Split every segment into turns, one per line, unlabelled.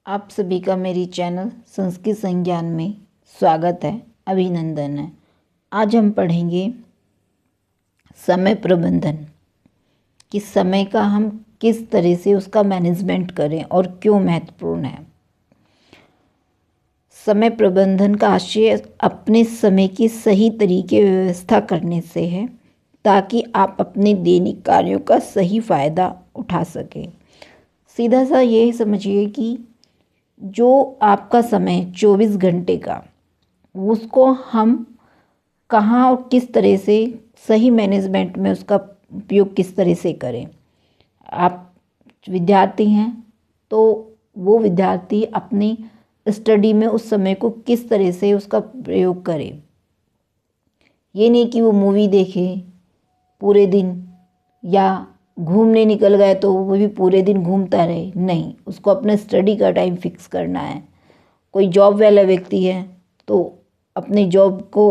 आप सभी का मेरी चैनल संस्कृत संज्ञान में स्वागत है, अभिनंदन है। आज हम पढ़ेंगे समय प्रबंधन कि समय का हम किस तरह से उसका मैनेजमेंट करें और क्यों महत्वपूर्ण है। समय प्रबंधन का आशय अपने समय की सही तरीके व्यवस्था करने से है ताकि आप अपने दैनिक कार्यों का सही फ़ायदा उठा सकें। सीधा सा ये समझिए कि जो आपका समय 24 घंटे का, उसको हम कहाँ और किस तरह से सही मैनेजमेंट में उसका उपयोग किस तरह से करें। आप विद्यार्थी हैं तो वो विद्यार्थी अपनी स्टडी में उस समय को किस तरह से उसका प्रयोग करे। ये नहीं कि वो मूवी देखे पूरे दिन या घूमने निकल गए तो वो भी पूरे दिन घूमता रहे, नहीं, उसको अपना स्टडी का टाइम फिक्स करना है। कोई जॉब वाला व्यक्ति है तो अपने जॉब को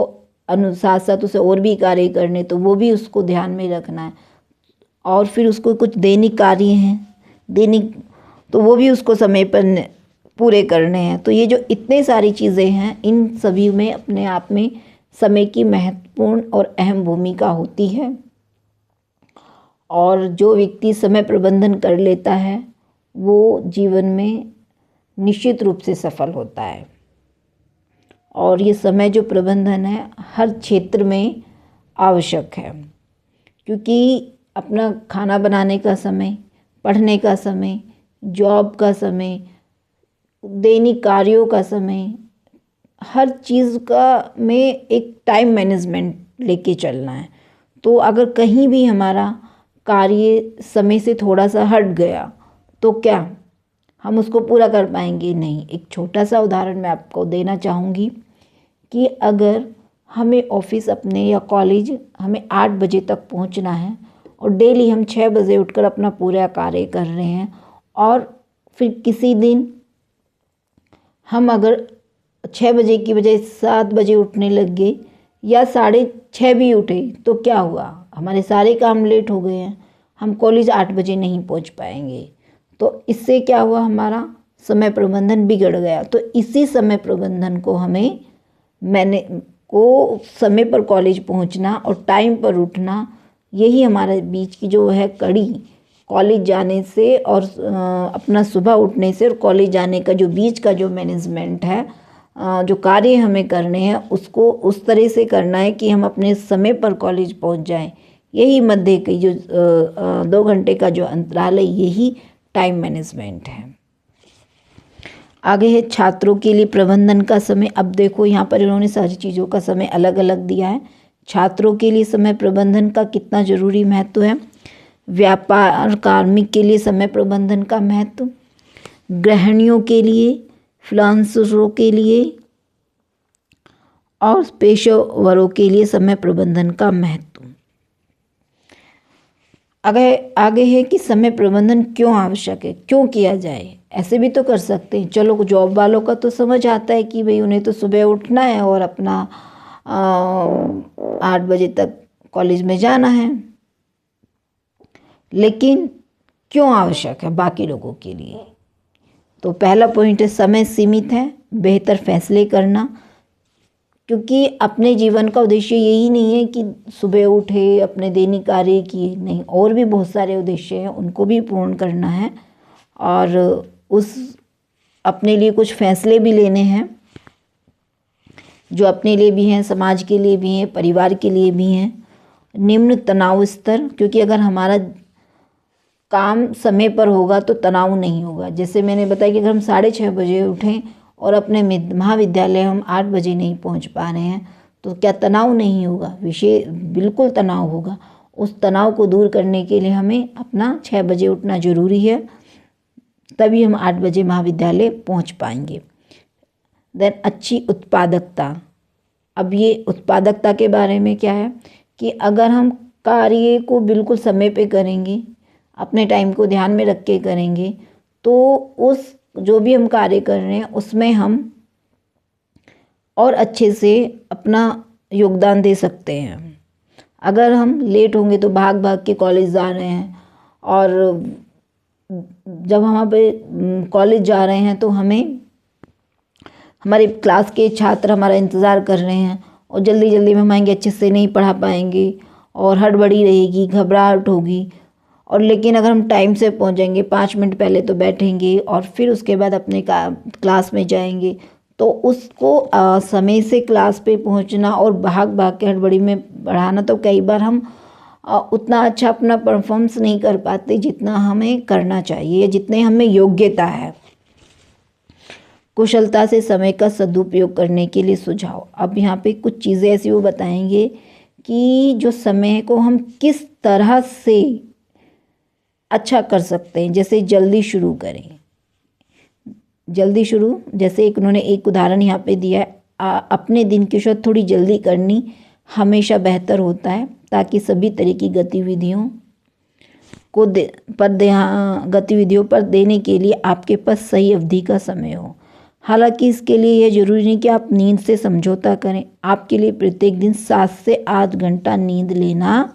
साथ साथ उसे और भी कार्य करने, तो वो भी उसको ध्यान में रखना है। और फिर उसको कुछ दैनिक कार्य हैं, दैनिक, तो वो भी उसको समय पर पूरे करने हैं। तो ये जो इतने सारी चीज़ें हैं, इन सभी में अपने आप में समय की महत्वपूर्ण और अहम भूमिका होती है। और जो व्यक्ति समय प्रबंधन कर लेता है वो जीवन में निश्चित रूप से सफल होता है। और ये समय जो प्रबंधन है हर क्षेत्र में आवश्यक है, क्योंकि अपना खाना बनाने का समय, पढ़ने का समय, जॉब का समय, दैनिक कार्यों का समय, हर चीज़ का में एक टाइम मैनेजमेंट लेके चलना है। तो अगर कहीं भी हमारा कार्य समय से थोड़ा सा हट गया तो क्या हम उसको पूरा कर पाएंगे? नहीं। एक छोटा सा उदाहरण मैं आपको देना चाहूँगी कि अगर हमें ऑफिस अपने या कॉलेज हमें 8 बजे तक पहुँचना है और डेली हम 6 बजे उठकर अपना पूरा कार्य कर रहे हैं, और फिर किसी दिन हम अगर 6 बजे की बजाय 7 बजे उठने लग गए या 6:30 भी उठे, तो क्या हुआ? हमारे सारे काम लेट हो गए हैं, हम कॉलेज 8 बजे नहीं पहुंच पाएंगे। तो इससे क्या हुआ? हमारा समय प्रबंधन बिगड़ गया। तो इसी समय प्रबंधन को हमें समय पर कॉलेज पहुंचना और टाइम पर उठना, यही हमारे बीच की जो है कड़ी, कॉलेज जाने से और अपना सुबह उठने से और कॉलेज जाने का जो बीच का जो मैनेजमेंट है, जो कार्य हमें करने हैं उसको उस तरह से करना है कि हम अपने समय पर कॉलेज पहुंच जाएं। यही मध्य की जो 2 घंटे का जो अंतराल है, यही टाइम मैनेजमेंट है। आगे है छात्रों के लिए प्रबंधन का समय। अब देखो यहाँ पर इन्होंने सारी चीज़ों का समय अलग अलग दिया है। छात्रों के लिए समय प्रबंधन का कितना जरूरी महत्व है। व्यापार कार्मिक के लिए समय प्रबंधन का महत्व, गृहिणियों के लिए, फ्रीलांसरों के लिए और पेशेवरों के लिए समय प्रबंधन का महत्व। आगे है कि समय प्रबंधन क्यों आवश्यक है, क्यों किया जाए। ऐसे भी तो कर सकते हैं, चलो जॉब वालों का तो समझ आता है कि भाई उन्हें तो सुबह उठना है और अपना 8 बजे तक कॉलेज में जाना है, लेकिन क्यों आवश्यक है बाकी लोगों के लिए? तो पहला पॉइंट है समय सीमित है, बेहतर फैसले करना, क्योंकि अपने जीवन का उद्देश्य यही नहीं है कि सुबह उठे अपने दैनिक कार्य किए, नहीं, और भी बहुत सारे उद्देश्य हैं, उनको भी पूर्ण करना है और उस अपने लिए कुछ फैसले भी लेने हैं जो अपने लिए भी हैं, समाज के लिए भी हैं, परिवार के लिए भी हैं। निम्न तनाव स्तर, क्योंकि अगर हमारा काम समय पर होगा तो तनाव नहीं होगा। जैसे मैंने बताया कि अगर हम 6:30 बजे उठें और अपने महाविद्यालय हम 8 बजे नहीं पहुंच पा रहे हैं, तो क्या तनाव नहीं होगा? विषय बिल्कुल तनाव होगा। उस तनाव को दूर करने के लिए हमें अपना 6 बजे उठना जरूरी है, तभी हम 8 बजे महाविद्यालय पहुंच पाएंगे। देन अच्छी उत्पादकता। अब ये उत्पादकता के बारे में क्या है कि अगर हम कार्य को बिल्कुल समय पे करेंगे, अपने टाइम को ध्यान में रख के करेंगे, तो उस जो भी हम कार्य कर रहे हैं उसमें हम और अच्छे से अपना योगदान दे सकते हैं। अगर हम लेट होंगे तो भाग भाग के कॉलेज जा रहे हैं और जब हम पे कॉलेज जा रहे हैं तो हमें हमारे क्लास के छात्र हमारा इंतज़ार कर रहे हैं और जल्दी जल्दी में हम आएंगे, अच्छे से नहीं पढ़ा पाएंगे और हड़बड़ी रहेगी, घबराहट होगी। और लेकिन अगर हम टाइम से पहुंचेंगे, 5 मिनट पहले तो बैठेंगे और फिर उसके बाद अपने क्लास में जाएंगे, तो उसको समय से क्लास पे पहुंचना और भाग भाग के हड़बड़ी में पढ़ाना, तो कई बार हम उतना अच्छा अपना परफॉर्मेंस नहीं कर पाते जितना हमें करना चाहिए, जितने हमें योग्यता है। कुशलता से समय का सदुपयोग करने के लिए सुझाव। अब यहाँ पे कुछ चीज़ें ऐसी वो बताएंगे कि जो समय को हम किस तरह से अच्छा कर सकते हैं। जैसे जल्दी शुरू करें, जल्दी शुरू, जैसे उन्होंने एक उदाहरण यहाँ पे दिया है, अपने दिन की शुरुआत थोड़ी जल्दी करनी हमेशा बेहतर होता है, ताकि सभी तरह की गतिविधियों पर देने के लिए आपके पास सही अवधि का समय हो। हालांकि इसके लिए यह जरूरी नहीं कि आप नींद से समझौता करें। आपके लिए प्रत्येक दिन 7 से 8 घंटा नींद लेना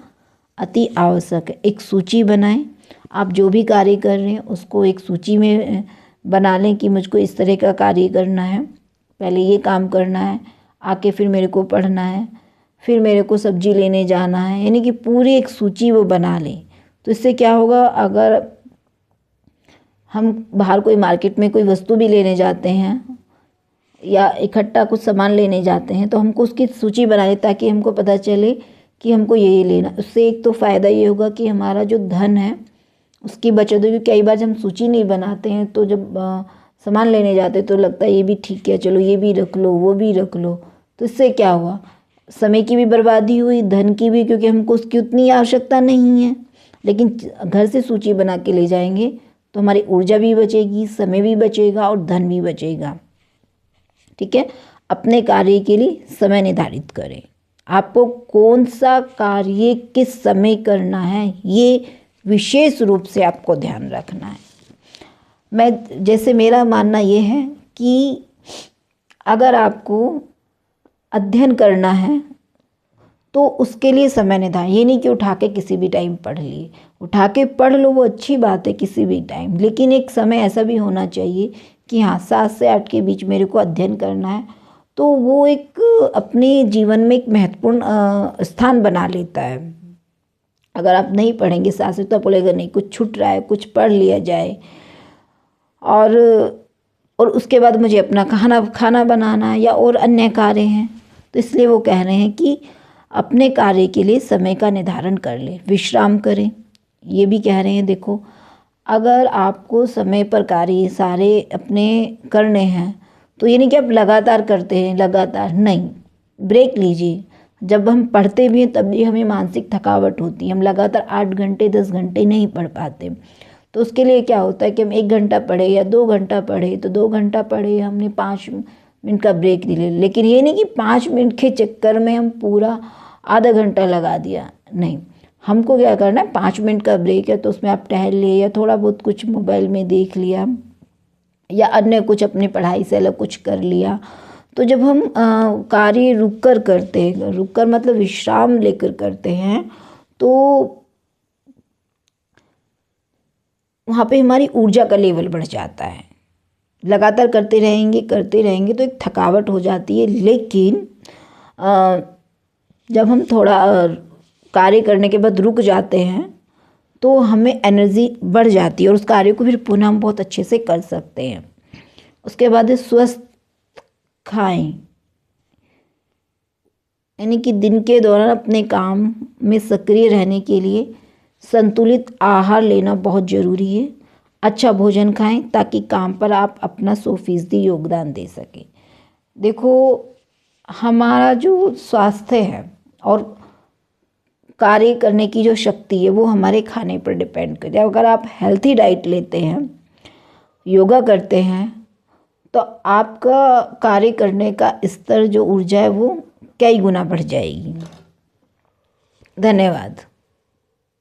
अति आवश्यक है। एक सूची बनाएं, आप जो भी कार्य कर रहे हैं उसको एक सूची में बना लें कि मुझको इस तरह का कार्य करना है, पहले ये काम करना है, आके फिर मेरे को पढ़ना है, फिर मेरे को सब्जी लेने जाना है, यानी कि पूरी एक सूची वो बना लें। तो इससे क्या होगा, अगर हम बाहर कोई मार्केट में कोई वस्तु भी लेने जाते हैं या इकट्ठा कुछ सामान लेने जाते हैं तो हमको उसकी सूची बनाए, ताकि हमको पता चले कि हमको ये लेना। उससे एक तो फ़ायदा ये होगा कि हमारा जो धन है उसकी बचत होगी। कई बार जब हम सूची नहीं बनाते हैं तो जब सामान लेने जाते हैं तो लगता है ये भी ठीक है, चलो ये भी रख लो, वो भी रख लो। तो इससे क्या हुआ, समय की भी बर्बादी हुई, धन की भी, क्योंकि हमको उसकी उतनी आवश्यकता नहीं है। लेकिन घर से सूची बना के ले जाएंगे तो हमारी ऊर्जा भी बचेगी, समय भी बचेगा और धन भी बचेगा। ठीक है। अपने कार्य के लिए समय निर्धारित करें। आपको कौन सा कार्य किस समय करना है, ये विशेष रूप से आपको ध्यान रखना है। जैसे मेरा मानना ये है कि अगर आपको अध्ययन करना है तो उसके लिए समय निर्धारण, ये नहीं कि उठा के किसी भी टाइम पढ़ लिए। उठा के पढ़ लो, वो अच्छी बात है किसी भी टाइम, लेकिन एक समय ऐसा भी होना चाहिए कि हाँ 7 से 8 के बीच मेरे को अध्ययन करना है। तो वो एक अपने जीवन में एक महत्वपूर्ण स्थान बना लेता है। अगर आप नहीं पढ़ेंगे 7 से तो बोलेगा नहीं, कुछ छूट रहा है, कुछ पढ़ लिया जाए। और उसके बाद मुझे अपना खाना बनाना है या और अन्य कार्य हैं। तो इसलिए वो कह रहे हैं कि अपने कार्य के लिए समय का निर्धारण कर लें, विश्राम करें। ये भी कह रहे हैं, देखो अगर आपको समय पर कार्य सारे अपने करने हैं तो ये नहीं कि आप लगातार करते हैं, लगातार नहीं, ब्रेक लीजिए। जब हम पढ़ते भी हैं तब भी हमें मानसिक थकावट होती है, हम लगातार 8 घंटे 10 घंटे नहीं पढ़ पाते। तो उसके लिए क्या होता है कि हम 1 घंटा पढ़े या 2 घंटा पढ़े, तो 2 घंटा पढ़े हमने 5 मिनट का ब्रेक ले, लेकिन ये नहीं कि 5 मिनट के चक्कर में हम पूरा आधा घंटा लगा दिया। नहीं, हमको क्या करना है, 5 मिनट का ब्रेक है तो उसमें आप टहल लिए या थोड़ा बहुत कुछ मोबाइल में देख लिया या अन्य कुछ अपनी पढ़ाई से अलग कुछ कर लिया। तो जब हम कार्य रुक कर करते हैं, रुक कर मतलब विश्राम लेकर करते हैं, तो वहाँ पे हमारी ऊर्जा का लेवल बढ़ जाता है। लगातार करते रहेंगे तो एक थकावट हो जाती है। लेकिन जब हम थोड़ा कार्य करने के बाद रुक जाते हैं तो हमें एनर्जी बढ़ जाती है और उस कार्य को फिर पुनः हम बहुत अच्छे से कर सकते हैं। उसके बाद स्वस्थ खाएं, यानी कि दिन के दौरान अपने काम में सक्रिय रहने के लिए संतुलित आहार लेना बहुत ज़रूरी है। अच्छा भोजन खाएं ताकि काम पर आप अपना 100% योगदान दे सकें। देखो, हमारा जो स्वास्थ्य है और कार्य करने की जो शक्ति है वो हमारे खाने पर डिपेंड करती है। अगर आप हेल्थी डाइट लेते हैं, योगा करते हैं, तो आपका कार्य करने का स्तर, जो ऊर्जा है वो कई गुना बढ़ जाएगी। धन्यवाद।